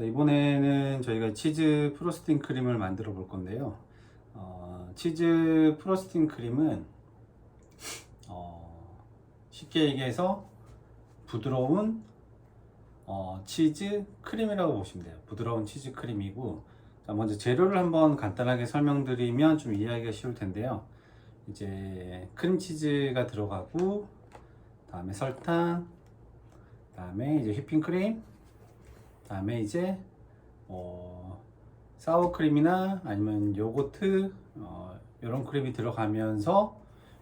자, 이번에는 저희가 치즈 프로스팅 크림을 만들어 볼 건데요. 치즈 프로스팅 크림은 쉽게 얘기해서 부드러운 치즈 크림이라고 보시면 돼요. 부드러운 치즈 크림이고, 자, 먼저 재료를 한번 간단하게 설명드리면 좀 이해하기가 쉬울 텐데요. 이제 크림치즈가 들어가고, 다음에 설탕, 다음에 이제 휘핑크림, 다음에 이제 사워크림이나 아니면 요거트 이런 크림이 들어가면서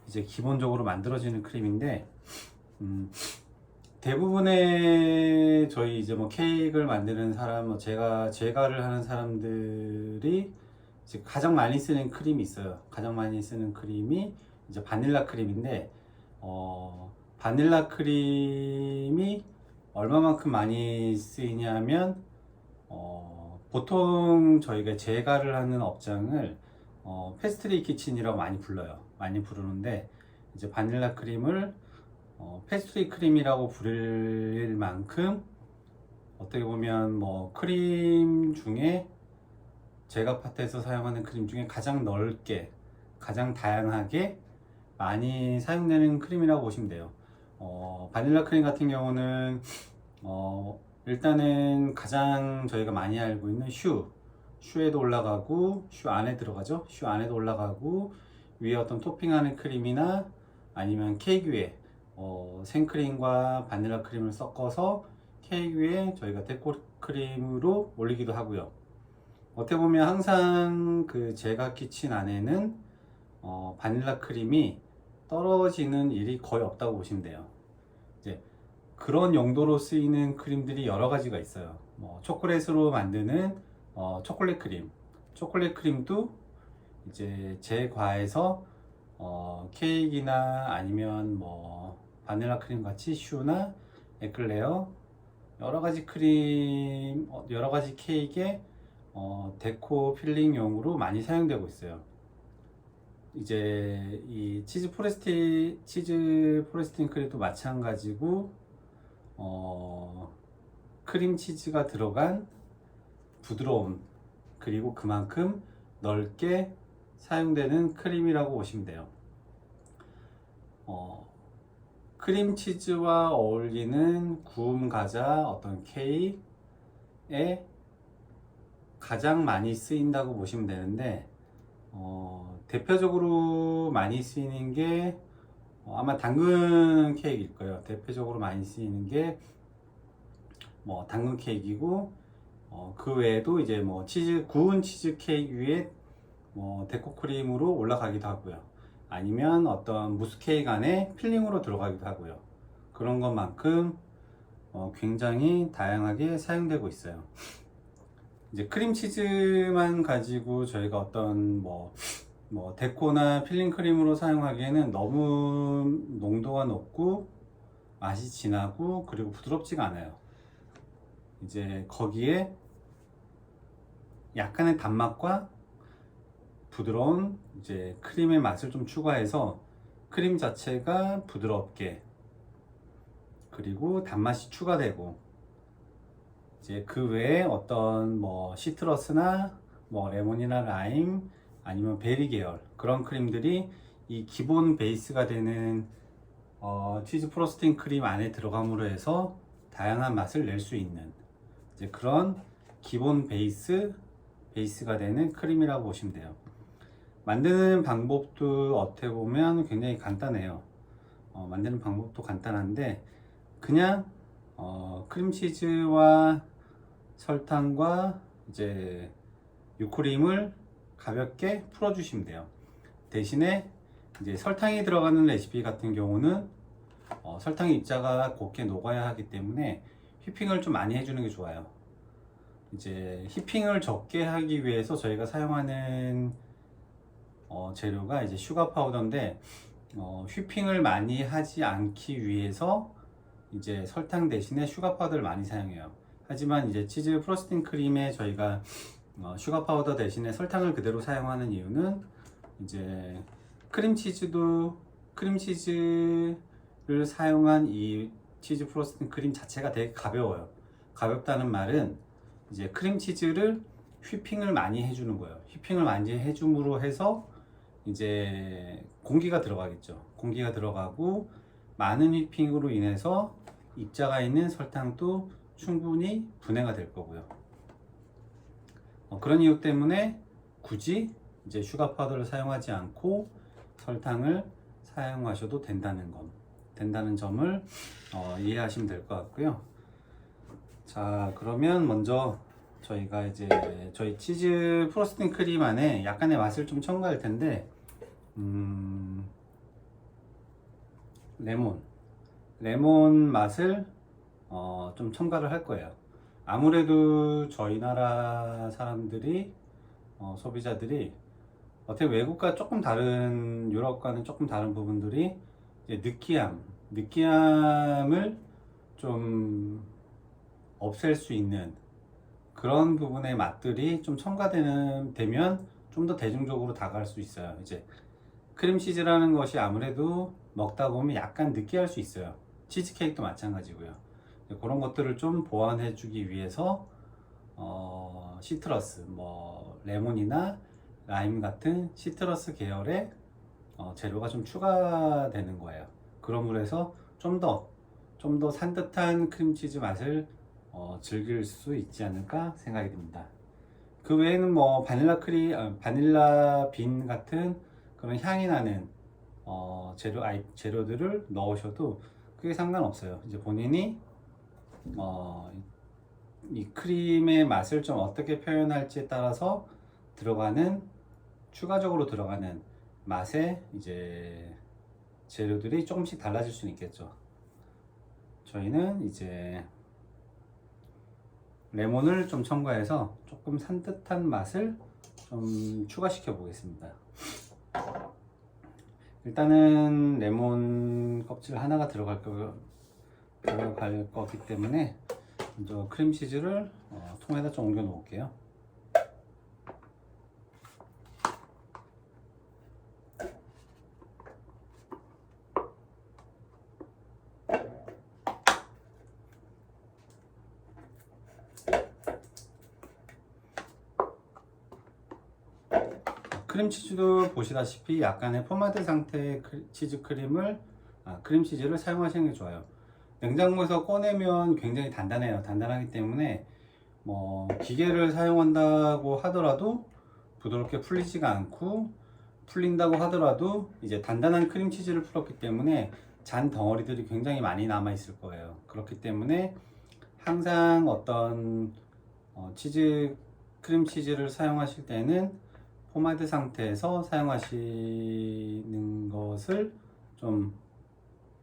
이제 기본적으로 만들어지는 크림인데, 대부분의 저희 이제 뭐 케이크를 만드는 사람, 뭐 제과를 하는 사람들이 이제 가장 많이 쓰는 크림이 있어요. 가장 많이 쓰는 크림이 이제 바닐라 크림인데, 바닐라 크림이 얼마만큼 많이 쓰이냐면, 보통 저희가 제과를 하는 업장을 페스트리 키친이라고 많이 불러요. 많이 부르는데, 이제 바닐라 크림을 페스트리 크림이라고 부를 만큼 어떻게 보면 뭐 크림 중에 제과 파트에서 사용하는 크림 중에 가장 넓게, 가장 다양하게 많이 사용되는 크림이라고 보시면 돼요. 바닐라 크림 같은 경우는 일단은 가장 저희가 많이 알고 있는 슈에도 올라가고, 슈 안에 들어가죠. 슈 안에도 올라가고, 위에 어떤 토핑하는 크림이나 아니면 케이크 위에 생크림과 바닐라 크림을 섞어서 케이크 위에 저희가 데코 크림으로 올리기도 하고요. 어떻게 보면 항상 그 제과 키친 안에는 바닐라 크림이 떨어지는 일이 거의 없다고 보시면 돼요. 이제 그런 용도로 쓰이는 크림들이 여러 가지가 있어요. 뭐 초콜릿으로 만드는 초콜릿 크림, 초콜릿 크림도 이제 제과에서 케이크나 아니면 뭐 바닐라 크림 같이 슈나 에클레어 여러 가지 크림, 여러 가지 케이크에 데코 필링용으로 많이 사용되고 있어요. 이제 이 치즈 프레스팅 크림도 마찬가지고, 크림치즈가 들어간 부드러운, 그리고 그만큼 넓게 사용되는 크림이라고 보시면 돼요. 크림치즈와 어울리는 구움 과자, 어떤 케이크에 가장 많이 쓰인다고 보시면 되는데, 대표적으로 많이 쓰이는 게 아마 당근 케이크일 거예요. 대표적으로 많이 쓰이는 게 뭐 당근 케이크이고, 그 외에도 이제 뭐 구운 치즈 케이크 위에 뭐 데코 크림으로 올라가기도 하고요. 아니면 어떤 무스 케이크 안에 필링으로 들어가기도 하고요. 그런 것만큼 굉장히 다양하게 사용되고 있어요. 이제 크림치즈만 가지고 저희가 어떤 뭐 데코나 필링 크림으로 사용하기에는 너무 농도가 높고 맛이 진하고 그리고 부드럽지가 않아요. 이제 거기에 약간의 단맛과 부드러운 이제 크림의 맛을 좀 추가해서 크림 자체가 부드럽게, 그리고 단맛이 추가되고, 이제 그 외에 어떤 뭐 시트러스나 뭐 레몬이나 라임 아니면 베리 계열 그런 크림들이 이 기본 베이스가 되는 치즈 프로스팅 크림 안에 들어감으로 해서 다양한 맛을 낼 수 있는 이제 그런 기본 베이스가 되는 크림이라고 보시면 돼요. 만드는 방법도 어떻게 보면 굉장히 간단해요. 만드는 방법도 간단한데, 그냥 크림치즈와 설탕과 이제 유크림을 가볍게 풀어주시면 돼요. 대신에 이제 설탕이 들어가는 레시피 같은 경우는 설탕의 입자가 곱게 녹아야 하기 때문에 휘핑을 좀 많이 해주는 게 좋아요. 이제 휘핑을 적게 하기 위해서 저희가 사용하는 재료가 이제 슈가 파우더인데, 휘핑을 많이 하지 않기 위해서 이제 설탕 대신에 슈가 파우더를 많이 사용해요. 하지만 이제 치즈 프로스팅 크림에 저희가 슈가 파우더 대신에 설탕을 그대로 사용하는 이유는, 이제 크림치즈를 사용한 이 치즈 프로스팅 크림 자체가 되게 가벼워요. 가볍다는 말은 이제 크림치즈를 휘핑을 많이 해주는 거예요. 휘핑을 많이 해줌으로 해서 이제 공기가 들어가겠죠. 공기가 들어가고 많은 휘핑으로 인해서 입자가 있는 설탕도 충분히 분해가 될 거고요. 그런 이유 때문에 굳이 이제 슈가 파우더를 사용하지 않고 설탕을 사용하셔도 된다는 점을 이해하시면 될 것 같고요. 자, 그러면 먼저 저희가 이제 저희 치즈 프로스팅 크림 안에 약간의 맛을 좀 첨가할 텐데, 레몬 맛을 좀 첨가를 할 거예요. 아무래도 저희 나라 사람들이 소비자들이 어떻게 외국과 조금 다른, 유럽과는 조금 다른 부분들이 이제 느끼함을 좀 없앨 수 있는 그런 부분의 맛들이 좀 첨가되면 좀 더 대중적으로 다가갈 수 있어요. 이제 크림치즈라는 것이 아무래도 먹다 보면 약간 느끼할 수 있어요. 치즈케이크도 마찬가지고요. 그런 것들을 좀 보완해 주기 위해서 시트러스, 뭐 레몬이나 라임 같은 시트러스 계열의 재료가 좀 추가되는 거예요. 그러므로 해서 좀 더 산뜻한 크림치즈 맛을 즐길 수 있지 않을까 생각이 듭니다. 그 외에는 뭐 바닐라 빈 같은 그런 향이 나는 재료들을 넣으셔도 크게 상관없어요. 이제 본인이 이 크림의 맛을 좀 어떻게 표현할지에 따라서 추가적으로 들어가는 맛의 이제 재료들이 조금씩 달라질 수는 있겠죠. 저희는 이제 레몬을 좀 첨가해서 조금 산뜻한 맛을 좀 추가시켜 보겠습니다. 일단은 레몬 껍질 하나가 들어갈 거기 때문에 먼저 크림치즈를 통에다 좀 옮겨 놓을게요. 크림치즈도 보시다시피 약간의 포마드 상태의 크림치즈를 사용하시는 게 좋아요. 냉장고에서 꺼내면 굉장히 단단해요. 단단하기 때문에 뭐 기계를 사용한다고 하더라도 부드럽게 풀리지가 않고, 풀린다고 하더라도 이제 단단한 크림치즈를 풀었기 때문에 잔 덩어리들이 굉장히 많이 남아 있을 거예요. 그렇기 때문에 항상 어떤 크림치즈를 사용하실 때는 포마드 상태에서 사용하시는 것을 좀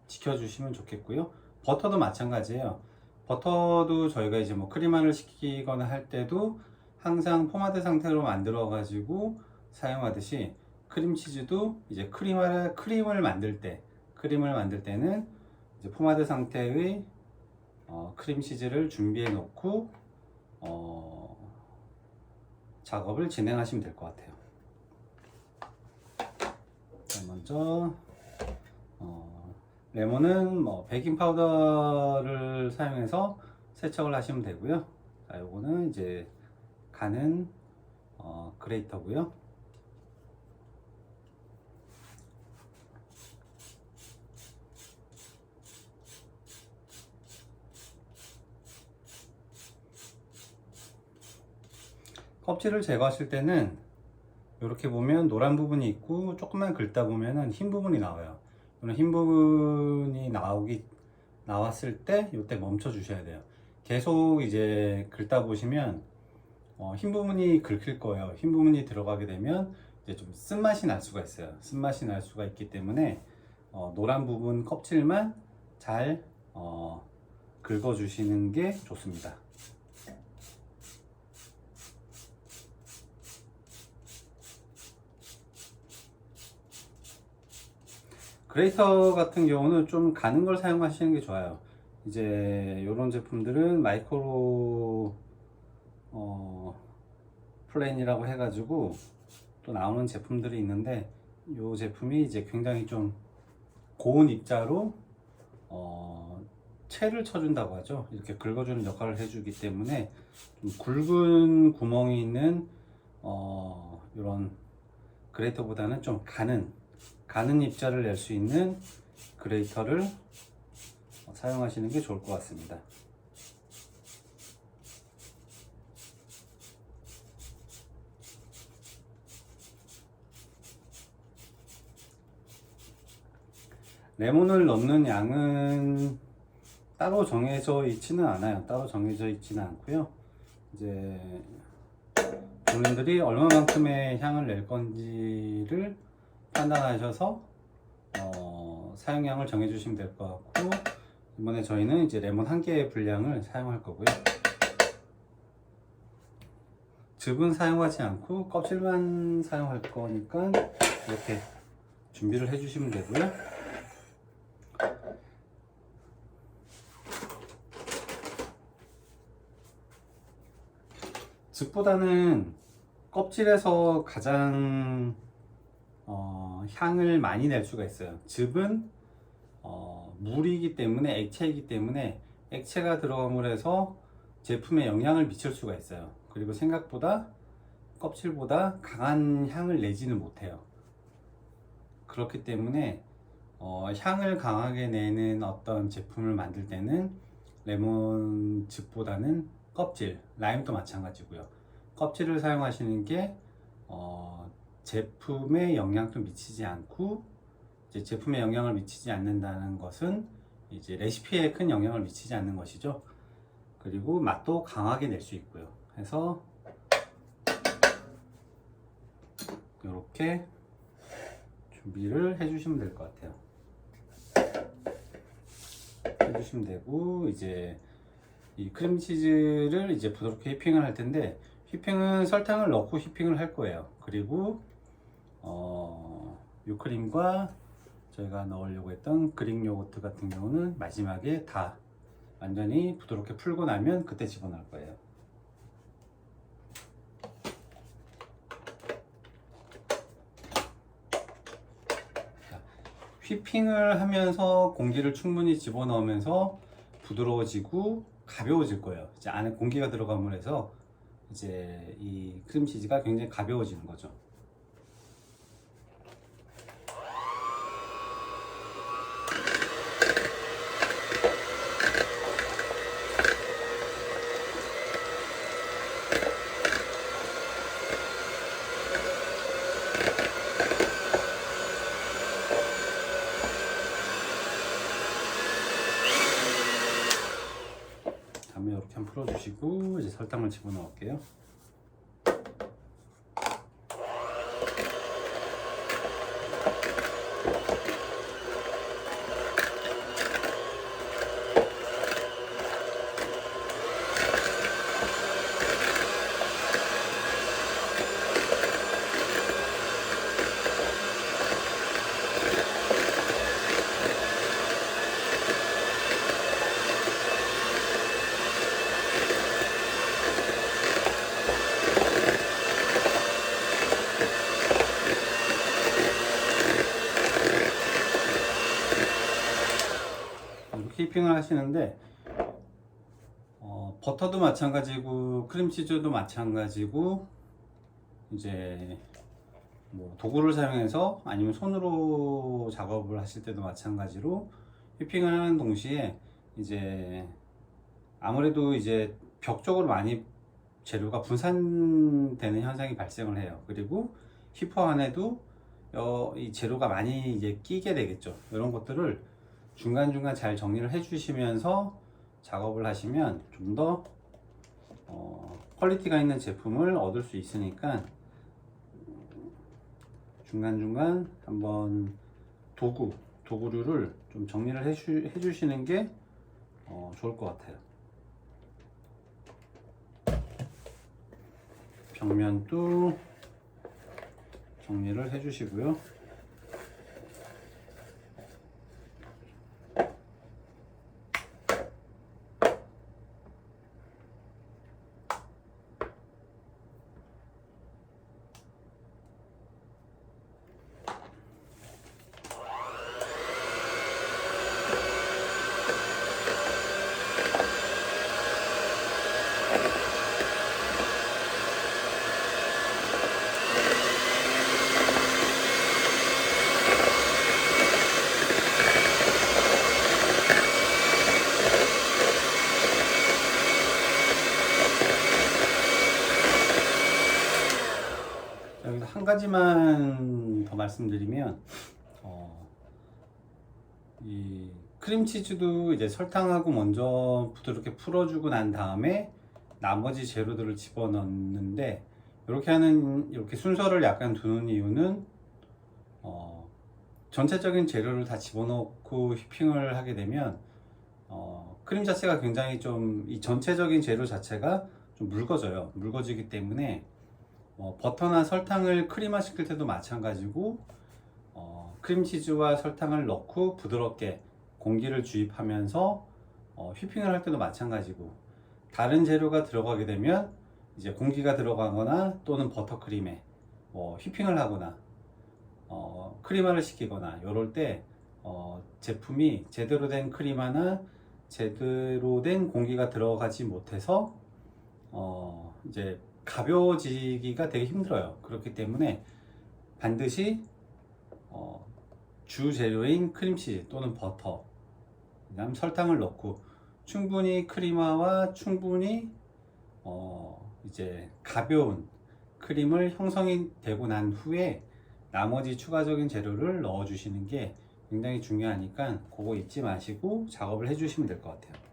지켜주시면 좋겠고요. 버터도 마찬가지예요. 버터도 저희가 이제 뭐 크림화를 시키거나 할 때도 항상 포마드 상태로 만들어 가지고 사용하듯이, 크림치즈도 이제 크림을 만들 때는 이제 포마드 상태의 크림치즈를 준비해 놓고 작업을 진행하시면 될 것 같아요. 먼저 레몬은 뭐 베이킹 파우더를 사용해서 세척을 하시면 되고요. 자, 요거는 이제 가는 그레이터고요. 껍질을 제거하실 때는 이렇게 보면 노란 부분이 있고, 조금만 긁다 보면은 흰 부분이 나와요. 이런 흰 부분이 나왔을 때 이때 멈춰 주셔야 돼요. 계속 이제 긁다 보시면 흰 부분이 긁힐 거예요. 흰 부분이 들어가게 되면 이제 좀 쓴맛이 날 수가 있어요. 쓴맛이 날 수가 있기 때문에 노란 부분 껍질만 잘 긁어 주시는 게 좋습니다. 그레이터 같은 경우는 좀 가는 걸 사용하시는 게 좋아요. 이제 이런 제품들은 마이크로 플랜이라고 해가지고 또 나오는 제품들이 있는데, 이 제품이 이제 굉장히 좀 고온 입자로 채를 쳐준다고 하죠. 이렇게 긁어주는 역할을 해주기 때문에 좀 굵은 구멍이 있는 이런 그레이터보다는 좀 가는 입자를 낼 수 있는 그레이터를 사용하시는 게 좋을 것 같습니다. 레몬을 넣는 양은 따로 정해져 있지는 않아요. 따로 정해져 있지는 않고요. 이제 본인들이 얼마만큼의 향을 낼 건지를 판단하셔서 사용량을 정해 주시면 될 것 같고, 이번에 저희는 이제 레몬 한 개의 분량을 사용할 거고요. 즙은 사용하지 않고 껍질만 사용할 거니까 이렇게 준비를 해 주시면 되고요. 즙보다는 껍질에서 가장 향을 많이 낼 수가 있어요. 즙은 물이기 때문에, 액체이기 때문에 액체가 들어감으로 해서 제품에 영향을 미칠 수가 있어요. 그리고 생각보다 껍질보다 강한 향을 내지는 못해요. 그렇기 때문에 향을 강하게 내는 어떤 제품을 만들 때는 레몬즙보다는 껍질, 라임도 마찬가지고요. 껍질을 사용하시는 게 제품에 영향도 미치지 않고, 이제 제품에 영향을 미치지 않는다는 것은 이제 레시피에 큰 영향을 미치지 않는 것이죠. 그리고 맛도 강하게 낼 수 있고요. 해서 이렇게 준비를 해주시면 될 것 같아요. 해주시면 되고, 이제 이 크림치즈를 이제 부드럽게 휘핑을 할 텐데, 휘핑은 설탕을 넣고 휘핑을 할 거예요. 그리고 유크림과 저희가 넣으려고 했던 그릭 요거트 같은 경우는 마지막에 다 완전히 부드럽게 풀고 나면 그때 집어넣을 거예요. 자, 휘핑을 하면서 공기를 충분히 집어넣으면서 부드러워지고 가벼워질 거예요. 이제 안에 공기가 들어감으로 해서 이제 이 크림치즈가 굉장히 가벼워지는 거죠. 다음에 이렇게 한번 풀어주시고 이제 설탕을 집어넣을게요. 휘핑을 하시는데 버터도 마찬가지고 크림치즈도 마찬가지고, 이제 뭐 도구를 사용해서 아니면 손으로 작업을 하실 때도 마찬가지로 휘핑을 하는 동시에 이제 아무래도 이제 벽 쪽으로 많이 재료가 분산되는 현상이 발생을 해요. 그리고 휘퍼 안에도 이 재료가 많이 이제 끼게 되겠죠. 이런 것들을 중간중간 잘 정리를 해 주시면서 작업을 하시면 좀 더 퀄리티가 있는 제품을 얻을 수 있으니까, 중간중간 한번 도구류를 좀 정리를 해 주시는 게 좋을 것 같아요. 벽면도 정리를 해 주시고요. 한 가지만 더 말씀드리면 이 크림치즈도 이제 설탕하고 먼저 부드럽게 풀어주고 난 다음에 나머지 재료들을 집어넣는데, 이렇게 순서를 약간 두는 이유는 전체적인 재료를 다 집어넣고 휘핑을 하게 되면 크림 자체가 굉장히 좀, 이 전체적인 재료 자체가 좀 묽어지기 때문에 버터나 설탕을 크림화 시킬 때도 마찬가지고 크림치즈와 설탕을 넣고 부드럽게 공기를 주입하면서 휘핑을 할 때도 마찬가지고, 다른 재료가 들어가게 되면 이제 공기가 들어가거나 또는 버터크림에 휘핑을 하거나 크림화를 시키거나, 이럴 때 제품이 제대로 된 크림화나 제대로 된 공기가 들어가지 못해서 이제 가벼워지기가 되게 힘들어요. 그렇기 때문에 반드시 주 재료인 크림치즈 또는 버터, 그다음 설탕을 넣고 충분히 크림화와 충분히 이제 가벼운 크림을 형성이 되고 난 후에 나머지 추가적인 재료를 넣어 주시는 게 굉장히 중요하니까, 그거 잊지 마시고 작업을 해 주시면 될 것 같아요.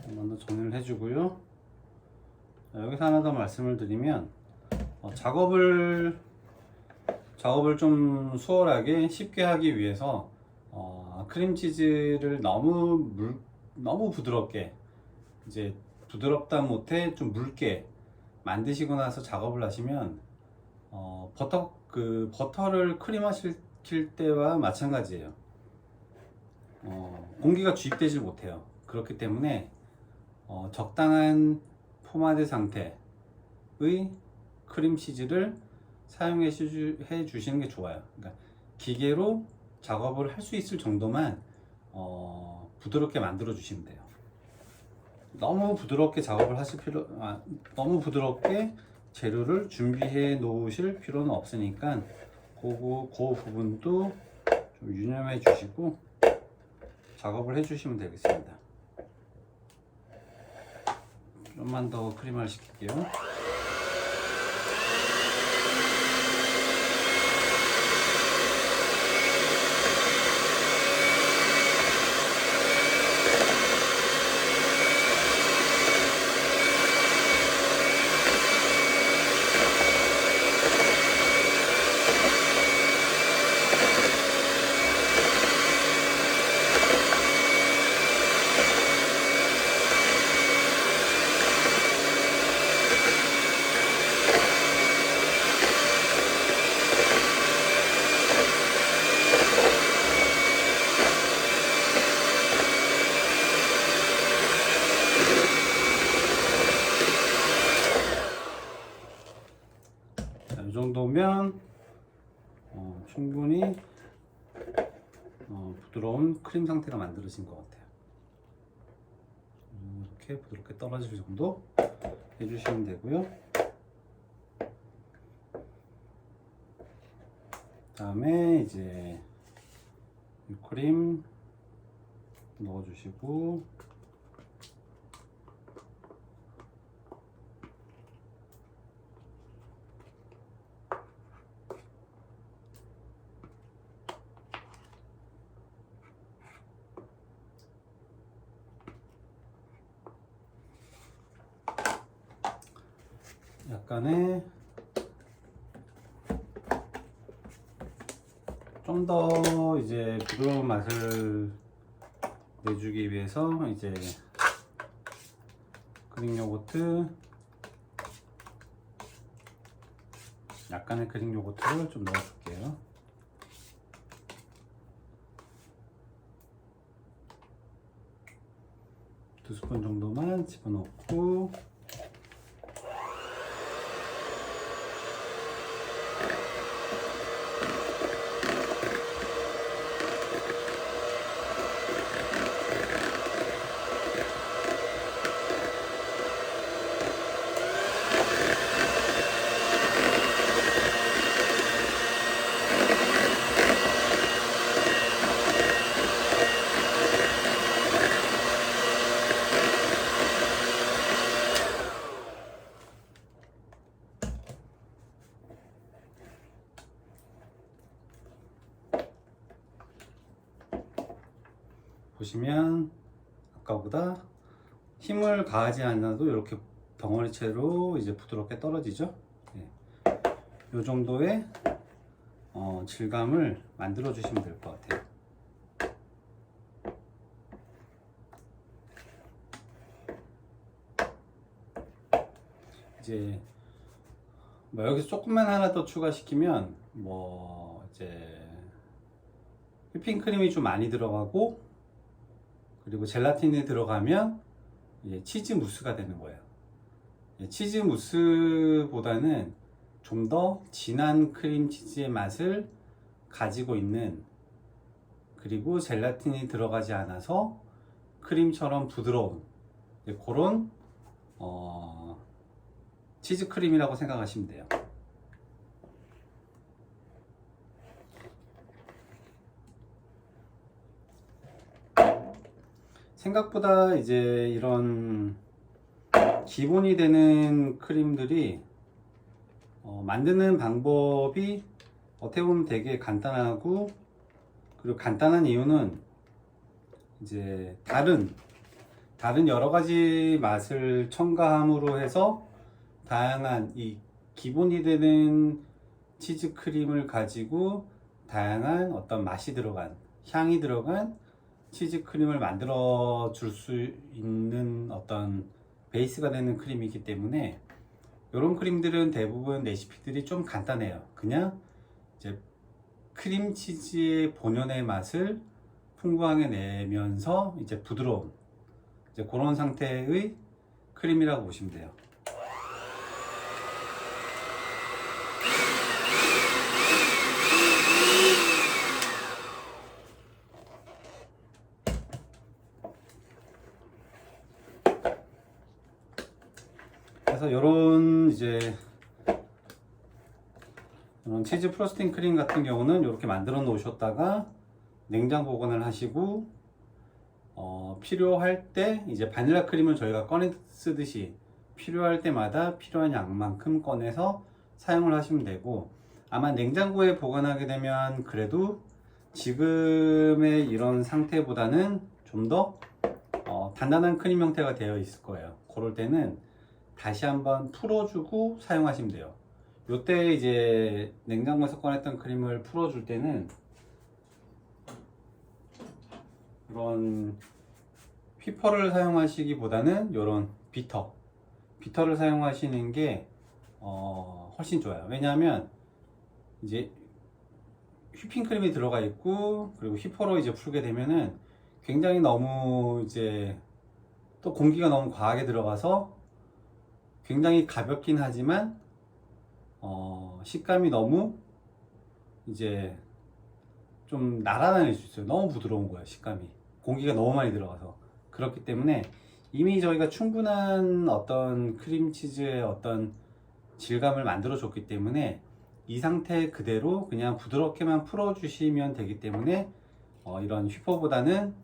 먼저 정리를 해주고요. 여기서 하나 더 말씀을 드리면 작업을 좀 수월하게 쉽게 하기 위해서 크림치즈를 너무 부드럽게, 이제 부드럽다 못해 좀 묽게 만드시고 나서 작업을 하시면 버터를 크림화 시킬 때와 마찬가지예요. 공기가 주입되지 못해요. 그렇기 때문에 적당한 포마드 상태의 크림치즈를 사용해 주시는 게 좋아요. 그러니까 기계로 작업을 할 수 있을 정도만 부드럽게 만들어 주시면 돼요. 너무 부드럽게 너무 부드럽게 재료를 준비해 놓으실 필요는 없으니까 그 부분도 좀 유념해 주시고 작업을 해 주시면 되겠습니다. 좀만 더 크림을 시킬게요. 이 정도면 충분히 부드러운 크림 상태가 만들어진 것 같아요. 이렇게 부드럽게 떨어질 정도 해주시면 되고요. 다음에 이제 휘크림 넣어주시고, 약간의 좀 더 이제 부드러운 맛을 내주기 위해서 이제 그릭 요거트, 약간의 그릭 요거트를 좀 넣어줄게요. 두 스푼 정도만 집어넣고, 보시면 아까보다 힘을 가하지 않아도 이렇게 덩어리채로 이제 부드럽게 떨어지죠. 네. 이 정도의 질감을 만들어 주시면 될 것 같아요. 이제 뭐 여기서 조금만 하나 더 추가시키면 뭐 이제 휘핑크림이 좀 많이 들어가고 그리고 젤라틴이 들어가면 이제 치즈 무스가 되는 거예요. 치즈 무스보다는 좀 더 진한 크림 치즈의 맛을 가지고 있는, 그리고 젤라틴이 들어가지 않아서 크림처럼 부드러운 그런 치즈 크림이라고 생각하시면 돼요. 생각보다 이제 이런 기본이 되는 크림들이 만드는 방법이 어떻게 보면 되게 간단하고, 그리고 간단한 이유는 이제 다른 여러 가지 맛을 첨가함으로 해서 다양한 이 기본이 되는 치즈 크림을 가지고 다양한 어떤 맛이 들어간, 향이 들어간 치즈 크림을 만들어 줄 수 있는 어떤 베이스가 되는 크림이기 때문에 이런 크림들은 대부분 레시피들이 좀 간단해요. 그냥 이제 크림 치즈의 본연의 맛을 풍부하게 내면서 이제 부드러운 이제 그런 상태의 크림이라고 보시면 돼요. 그래서 이런 치즈 프로스팅 크림 같은 경우는 이렇게 만들어 놓으셨다가 냉장 보관을 하시고 필요할 때 이제 바닐라 크림을 저희가 꺼내 쓰듯이 필요할 때마다 필요한 양만큼 꺼내서 사용을 하시면 되고, 아마 냉장고에 보관하게 되면 그래도 지금의 이런 상태보다는 좀 더 단단한 크림 형태가 되어 있을 거예요. 그럴 때는 다시 한번 풀어주고 사용하시면 돼요. 요때 이제 냉장고에서 꺼냈던 크림을 풀어줄 때는 이런 휘퍼를 사용하시기보다는 이런 비터를 사용하시는 게 훨씬 좋아요. 왜냐하면 이제 휘핑크림이 들어가 있고 그리고 휘퍼로 이제 풀게 되면은 굉장히 너무 이제 또 공기가 너무 과하게 들어가서 굉장히 가볍긴 하지만 식감이 너무 이제 좀 날아다닐 수 있어요. 너무 부드러운 거예요. 식감이 공기가 너무 많이 들어가서. 그렇기 때문에 이미 저희가 충분한 어떤 크림치즈의 어떤 질감을 만들어 줬기 때문에 이 상태 그대로 그냥 부드럽게만 풀어 주시면 되기 때문에 이런 휘퍼보다는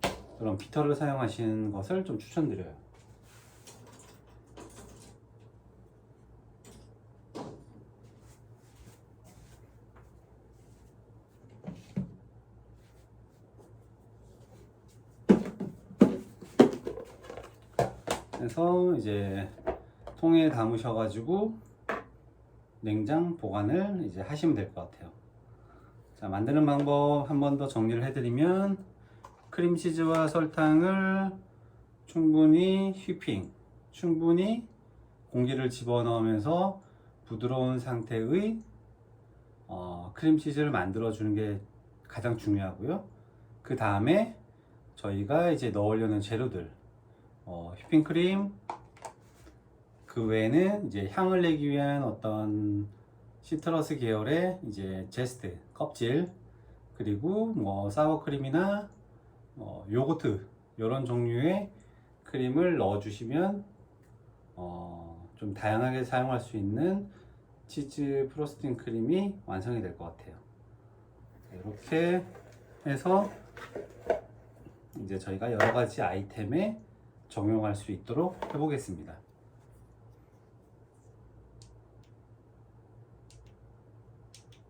이런 비터를 사용하시는 것을 좀 추천드려요. 그래서 이제 통에 담으셔가지고 냉장 보관을 이제 하시면 될 것 같아요. 자, 만드는 방법 한 번 더 정리를 해드리면 크림치즈와 설탕을 충분히 충분히 공기를 집어넣으면서 부드러운 상태의 크림치즈를 만들어 주는 게 가장 중요하고요. 그 다음에 저희가 이제 넣으려는 재료들 휘핑크림, 그 외에는 이제 향을 내기 위한 어떤 시트러스 계열의 이제 제스트, 껍질, 그리고 뭐 사워크림이나 요거트 이런 종류의 크림을 넣어주시면 좀 다양하게 사용할 수 있는 치즈 프로스팅 크림이 완성이 될 것 같아요. 이렇게 해서 이제 저희가 여러 가지 아이템에 적용할 수 있도록 해보겠습니다.